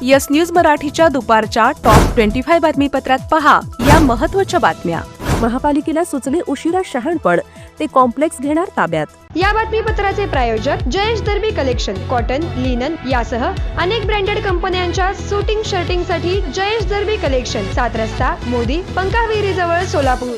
Yes news मराठीच्या दुपारच्या top 25 बातमीपत्रात पहा या महत्त्वाच्या बातम्या। महापालिकेला सुचले उशिरा शहाणपण, ते कॉम्प्लेक्स घेणार ताब्यात। या बातमीपत्राचे प्रायोजक जयेश दर्बी कलेक्शन, कॉटन, लिनन यासह अनेक ब्रँडेड कंपन्यांच्या शूटिंग शर्टिंगसाठी जयेश दर्बी कलेक्शन, 7 रस्ता मोदी पंकाविहिरी जवळ सोलापूर।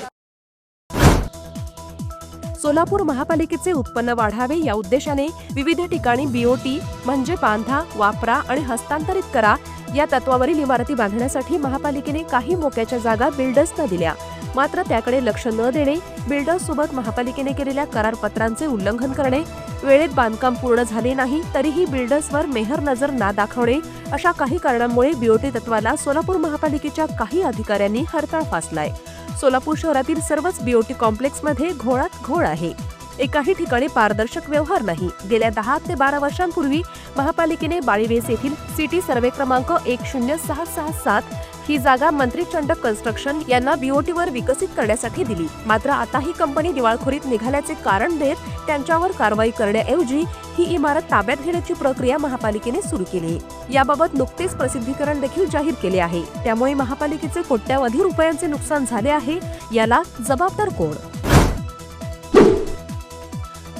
सोलापूर महापालिकेचे उत्पन्न वाढावे या उद्देशाने विविध ठिकाणी बीओटी म्हणजे बांधा, वापरा आणि हस्तांतरित करा या तत्वावरील इमारती बांधण्यासाठी महापालिकेने काही मोक्याच्या जागा बिल्डर्सना दिल्या। मात्र त्याकडे लक्ष न देणे, बिल्डर्ससोबत महापालिकेने केलेल्या करारपत्रांचे उल्लंघन करणे, वेळेत बांधकाम पूर्ण झाले नाही तरीही बिल्डर्सवर मेहर नजर ना दाखवणे अशा काही कारणांमुळे बीओटी तत्वाला सोलापूर महापालिकेच्या काही अधिकाऱ्यांनी हरताळ फासलाय। सोलापूर शहरातील सर्वच बीओटी कॉम्प्लेक्समध्ये घोळात घोळ आहे। एकाही ठिकाणी पारदर्शक व्यवहार नाही। गेल्या 10 ते 12 वर्षांपूर्वी महापालिकेने बाळीवेस येथील सिटी सर्वे क्रमांक 10667 ही जागा मंत्री चंडक कन्स्ट्रक्शन यांना बीओटीवर विकसित करण्यासाठी दिली। मात्र आता ही कंपनी दिवाळखोरीत निघाल्याचे कारण देत त्यांच्यावर कारवाई करण्याऐवजी ही इमारत ताब्यात घेण्याची प्रक्रिया महापालिकेने सुरू केली। याबाबत नुकतेच प्रसिद्धीकरण देखील जाहीर केले आहे। त्यामुळे महापालिकेचे कोट्यावधी रुपयांचे नुकसान झाले आहे। याला जबाबदार कोण?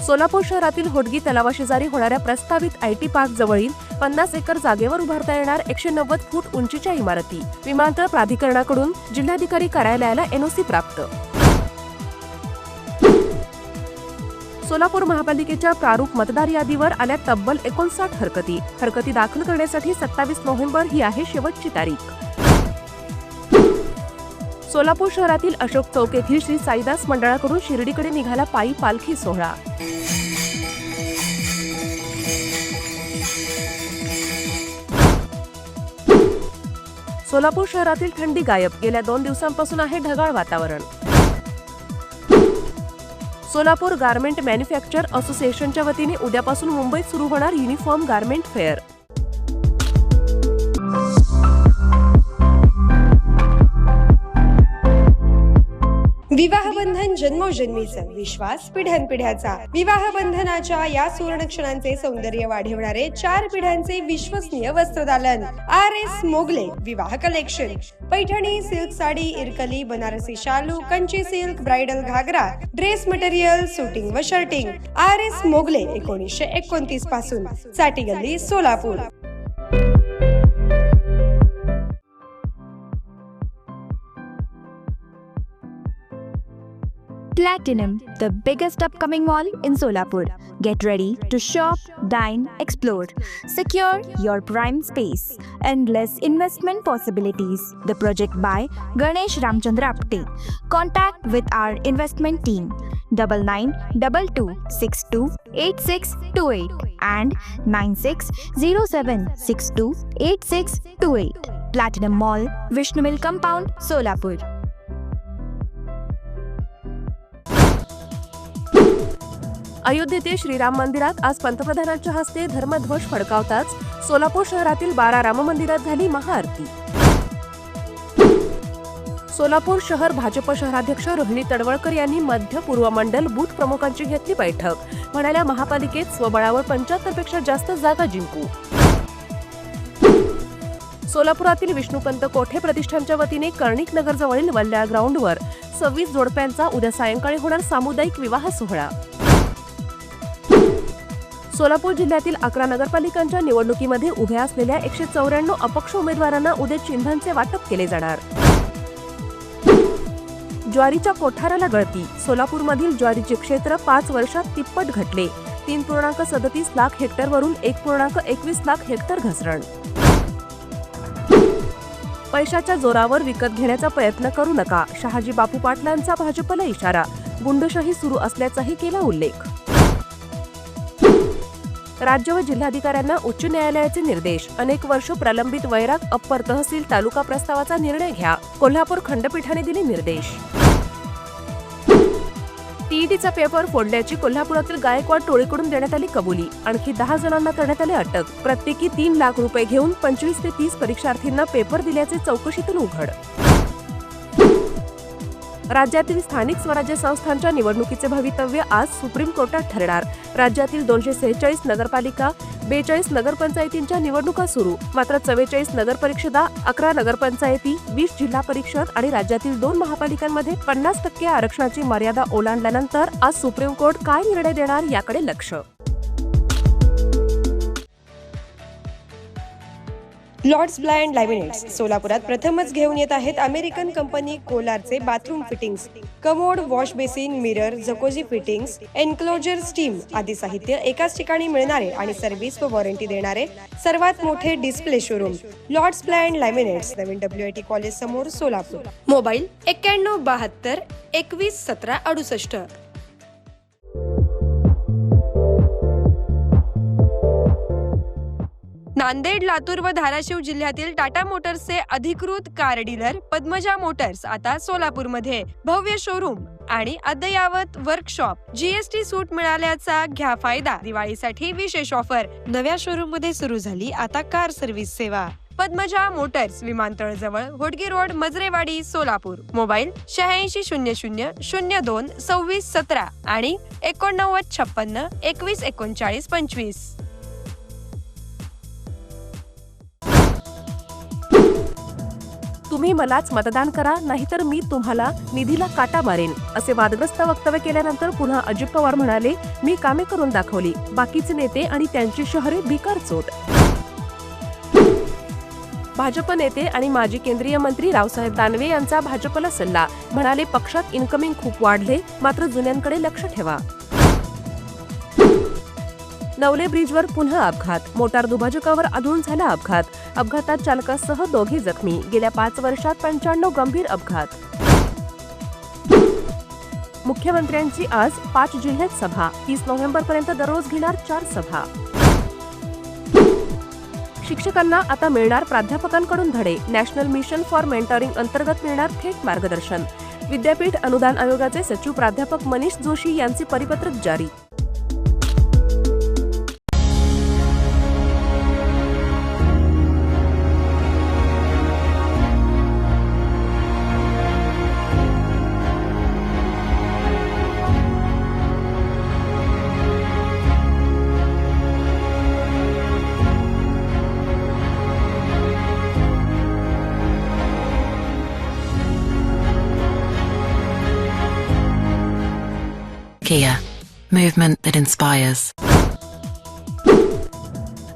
सोलापूर शहरातील होडगी तलावाशेजारी होणाऱ्या प्रस्तावित आयटी पार्क जवळील 50 एकर जागेवर उभारता येणार 190 फूट उंचीच्या इमारती विमानतळ प्राधिकरणाकडून जिल्हाधिकारी कार्यालयाला एनओसी प्राप्त। सोलापूर महापालिकेच्या प्रारूप मतदार यादीवर आल्या तब्बल 59 हरकती दाखल करण्यासाठी 27 नोव्हेंबर ही आहे शेवटची तारीख। सोलापूर शहरातील अशोक चौक येथील श्री साईदास मंडळाकडून शिर्डीकडे निघाला पायी पालखी सोहळा। सोलापूर शहरातील थंडी गायब, गेल्या 2 दिवसांपासून आहे ढगाळ वातावरण। सोलापूर गारमेंट मॅन्युफॅक्चर असोसिएशनच्या वतीने उद्यापासून मुंबईत सुरू होणार युनिफॉर्म गारमेंट फेअर। विवाह बंधन जन्मोजन्मीचा विश्वास पिढ्यानपिढ्याचा। विवाह बंधनाच्या या सुवर्ण क्षणांचे सौंदर्य वाढवणारे 4 पिढ्यांचे विश्वसनीय वस्त्रदालन RS मोगले विवाह कलेक्शन। पैठणी, सिल्क साडी, इरकली, बनारसी शालू, कंची सिल्क, ब्राइडल घागरा, ड्रेस मटेरियल, शूटिंग व शर्टिंग। RS मोगले 1929 पासून, साठी गल्ली, Solapur. Platinum, the biggest upcoming mall in Solapur. Get ready to shop, dine, explore. Secure your prime space. Endless investment possibilities. The project by Ganesh Ramchandra Apte. Contact with our investment team 9922628628 and 9607628628. Platinum Mall, Vishnu Mill Compound, Solapur. अयोध्येतील श्रीराम मंदिरात आज पंतप्रधानांच्या हस्ते धर्मध्वज फडकावताच सोलापूर शहरातील 12 राम मंदिरात झाली महाआरती। सोलापूर शहर भाजप शहराध्यक्ष रोहिणी तडवळकर यांनी मध्य पूर्व मंडल बूथ प्रमुखांची घेतली बैठक। म्हणाल्या, महापालिकेत स्वबळावर 75 पेक्षा जास्त जागा जिंकू। सोलापुरातील विष्णुपंत कोठे प्रतिष्ठानच्या वतीने कर्णिक नगर जवळील वल्ल्या ग्राउंडवर 26 जोडप्यांचा उद्या सायंकाळी होणार सामुदायिक विवाह सोहळा। सोलापूर जिल्ह्यातील 11 नगरपालिकांच्या निवडणुकीमध्ये उभ्या असलेल्या 194 अपक्ष उमेदवारांना उद्या चिन्हांचे वाटप केले जाणार। ज्वारीच्या कोठाराला गळती, सोलापूरमधील ज्वारीचे क्षेत्र 5 वर्षात तिप्पट घटले। 3.37 लाख हेक्टरवरून 1.21 लाख हेक्टर घसरण। पैशाच्या जोरावर विकत घेण्याचा प्रयत्न करू नका, शहाजी बापू पाटलांचा भाजपला इशारा। गुंडशाही सुरू असल्याचाही केला उल्लेख। राज्य व जिल्हाधिकाऱ्यांना उच्च न्यायालयाचे निर्देश, अनेक वर्ष प्रलंबित वैराग अप्पर तहसील तालुका प्रस्तावाचा निर्णय घ्या, कोल्हापूर खंडपीठाने दिले निर्देश। टीईटीचा पेपर फोडल्याची कोल्हापुरातील गायकवाड टोळीकडून देण्यात आली कबुली। आणखी 10 जणांना करण्यात आले अटक। प्रत्येकी 3 लाख रुपये घेऊन 25 ते 30 परीक्षार्थींना पेपर दिल्याचे चौकशीतून उघड। राज्यातील स्थानिक स्वराज्य संस्थांच्या निवडणुकीचे भवितव्य आज सुप्रीम कोर्टात ठरणार. राज्यातील 246 नगरपालिका, 42 नगरपंचायतींच्या निवडणुका सुरू. मात्र 44 नगरपरिषदा, 11 नगरपंचायती, 20 जिल्हा परिषद आणि राज्यातील 2 महापालिकांमध्ये 50% आरक्षणाची मर्यादा ओलांडल्यानंतर आज सुप्रीम कोर्ट काय निर्णय देणार याकडे लक्ष. लॉर्ड्स ब्लाइंड लॅमिनेट्स सोलापुरात प्रथमच घेऊन येत आहेत अमेरिकन कंपनी कोलारचे bathroom fittings. Commode, wash basin, mirror, jacuzzi fittings, enclosure, steam आदी साहित्य एकाच ठिकाणी मिळणारे आणि सर्व्हिस व वॉरंटी देणारे सर्वात मोठे display showroom Lords blind laminates, नवीन WIT कॉलेज समोर, सोलापूर. मोबाईल 9172 21 17 68. नांदेड, लातूर व धाराशिव जिल्ह्यातील टाटा मोटर्सचे अधिकृत कार डीलर पद्मजा मोटर्स आता सोलापूरमध्ये. भव्य शोरूम आणि अद्ययावत वर्कशॉप. GST सूट मिळाल्याचा घ्या फायदा. दिवाळीसाठी विशेष ऑफर. नव्या शोरूम मध्ये सुरू झाली आता कार सर्व्हिस सेवा. पद्मजा मोटर्स, विमानतळ जवळ, होडगी रोड, मजरेवाडी, सोलापूर. मोबाईल 8600 02 26 17 आणि 8956 21 39 25. तुम्ही मलाच मतदान करा, नाहीतर मी तुम्हाला निधीला काटा मारेन, असे वादग्रस्त वक्तव्य केल्यानंतर पुन्हा अजित पवार म्हणाले, मी कामे करून दाखवली, बाकीचे नेते आणि त्यांची शहरे भिकारचोट. भाजप नेते आणि माजी केंद्रीय मंत्री रावसाहेब दानवे यांचा भाजपला सल्ला. म्हणाले, पक्षात इन्कमिंग खूप वाढले, मात्र जुन्यांकडे लक्ष ठेवा. नवले ब्रिजवर पुन्हा अपघात. मोटार दुभाजकावर आदळून झाला अपघात. अपघातात चालकासह 2 जखमी. गेल्या 5 वर्षात 95 गंभीर अपघात. मुख्यमंत्र्यांची आज 5 जिल्ह्यात सभा. 30 नोव्हेंबरपर्यंत दररोज घेणार 4 सभा. शिक्षकांना आता मिळणार प्राध्यापकांकडून धडे. नॅशनल मिशन फॉर मेंटरिंग अंतर्गत मिळणार थेट मार्गदर्शन. विद्यापीठ अनुदान आयोगाचे सचिव प्राध्यापक मनीष जोशी यांचे परिपत्रक जारी. Kia, movement that inspires.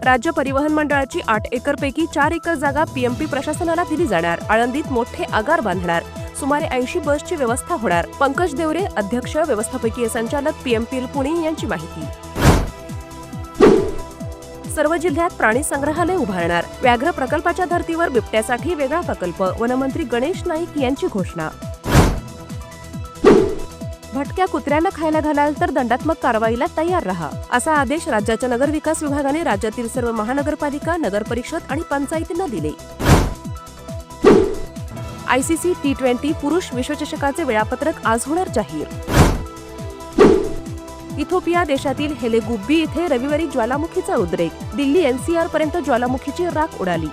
राज्य परिवहन मंडळाची 8 एकरपैकी 4 एकर जागा PMP प्रशासनाला दिली जाणार. आळंदीत मोठे आगार बांधणार. सुमारे 80 बसची व्यवस्था होणार. पंकज देवरे अध्यक्ष, व्यवस्थापकीय संचालक, PMPL पुणे यांची माहिती. सर्व जिल्ह्यात प्राणी संग्रहालय उभारणार. व्याघ्र प्रकल्पाच्या धर्तीवर बिबट्यासाठी वेगळा प्रकल्प. वनमंत्री गणेश नाईक यांची घोषणा. भटक्या कुत्र्यांना खायला घालाल तर दंडात्मक कारवाईला तयार रहा, असा आदेश राज्याच्या नगरविकास विभागाने राज्यातील सर्व महानगरपालिका, नगरपरिषद आणि पंचायतींना दिले. ICC T20 पुरुष विश्वचषकाचे वेळापत्रक आज होणार जाहीर. इथिओपिया देशातील हेलेगुब्बी इथे रविवारी ज्वालामुखीचा उद्रेक. दिल्ली NCR पर्यंत ज्वालामुखीची राख उडाली.